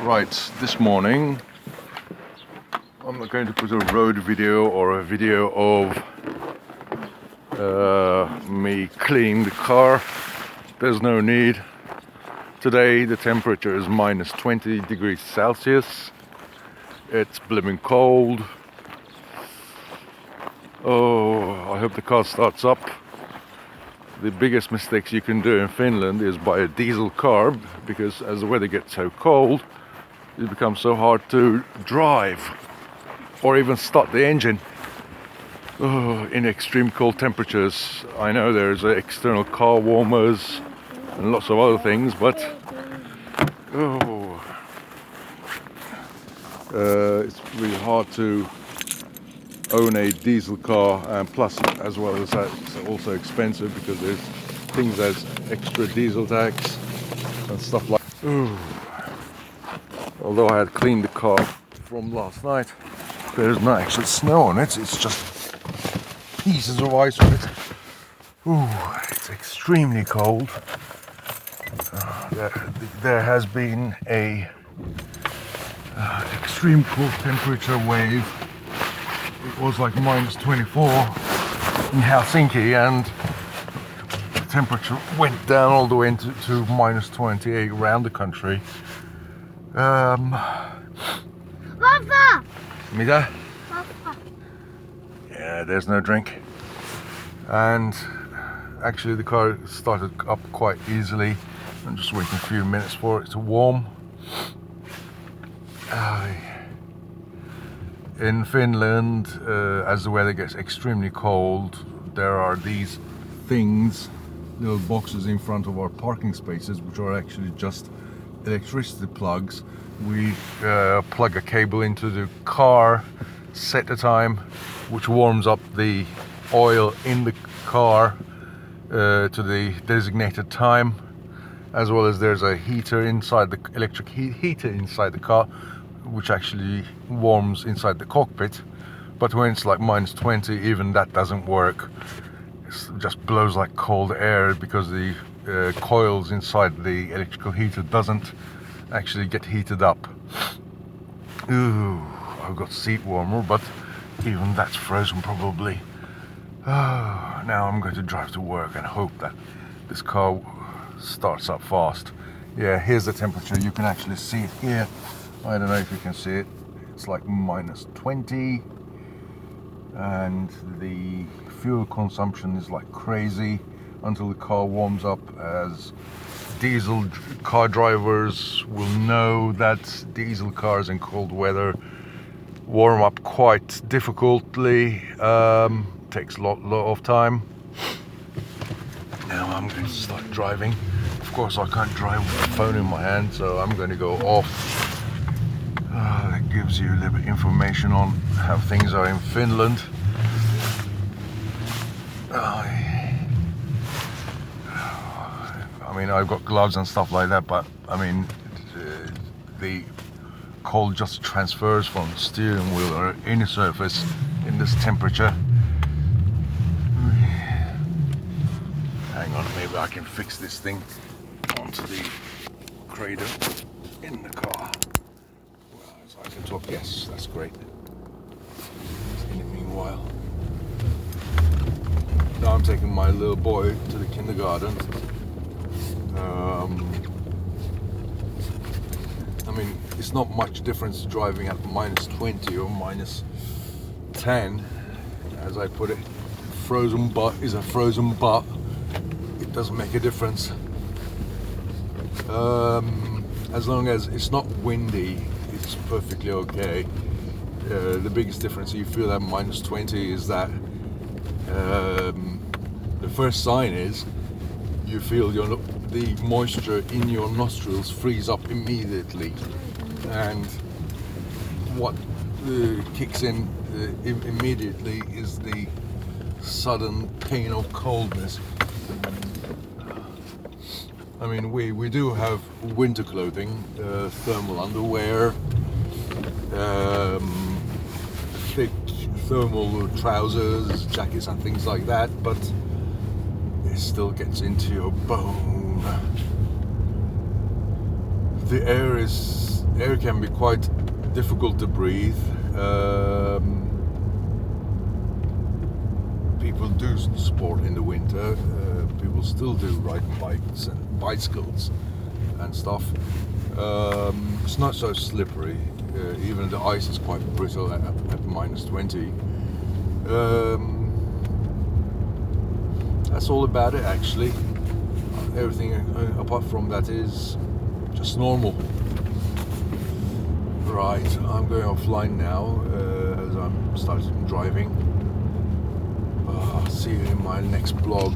Right, this morning I'm not going to put a road video or a video of me cleaning the car. There's no need. Today the temperature is minus 20 degrees Celsius. It's blooming cold. Oh, I hope the car starts up. The biggest mistakes you can do in Finland is buy a diesel car, because as the weather gets so cold, it becomes so hard to drive or even start the engine in extreme cold temperatures. I know there's external car warmers and lots of other things, but it's really hard to own a diesel car, and plus, as well as that, it's also expensive because there's things as extra diesel tax and stuff like that. Although I had cleaned the car from last night, there's not actually snow on it, it's just pieces of ice on it. It's extremely cold. There has been a extreme cold temperature wave. It was like minus 24 in Helsinki, and the temperature went down all the way to minus 28 around the country. Papa! Mitä? Papa. Yeah, there's no drink. And actually the car started up quite easily. I'm just waiting a few minutes for it to warm. In Finland, as the weather gets extremely cold, there are these things, little boxes in front of our parking spaces, which are actually just electricity plugs. We plug a cable into the car, set the time, which warms up the oil in the car to the designated time, as well as there's a heater inside the electric heater inside the car, which actually warms inside the cockpit. But when it's like minus 20, even that doesn't work. It just blows like cold air because the coils inside the electrical heater doesn't actually get heated up. I've got seat warmer, but even that's frozen probably. Now I'm going to drive to work and hope that this car starts up fast. Yeah, here's the temperature. You can actually see it here. I don't know if you can see it. It's like minus 20, and the fuel consumption is like crazy until the car warms up, as diesel car drivers will know that diesel cars in cold weather warm up quite difficultly. Takes a lot of time. Now I'm going to start driving. Of course I can't drive with the phone in my hand, so I'm going to go off. That gives you a little bit information on how things are in Finland. I mean, I've got gloves and stuff like that, but I mean, the cold just transfers from the steering wheel or any surface in this temperature. Hang on, maybe I can fix this thing onto the cradle in the car. Well, as I can talk, yes, that's great. In the meanwhile, now I'm taking my little boy to the kindergarten. I mean, it's not much difference driving at minus 20 or minus 10. As I put it, frozen butt is a frozen butt. It doesn't make a difference. As long as it's not windy, it's perfectly okay. The biggest difference you feel at minus 20 is that the first sign is you feel the moisture in your nostrils freeze up immediately, and what kicks in immediately is the sudden pain of coldness. I mean, we do have winter clothing, thermal underwear, thick thermal trousers, jackets and things like that, but it still gets into your bone. The air is air can be quite difficult to breathe. People do sport in the winter. People still do ride bikes and bicycles and stuff. It's not so slippery. Even the ice is quite brittle at -20. That's all about it, actually. Everything apart from that is just normal. Right, I'm going offline now as I'm starting driving. See you in my next vlog.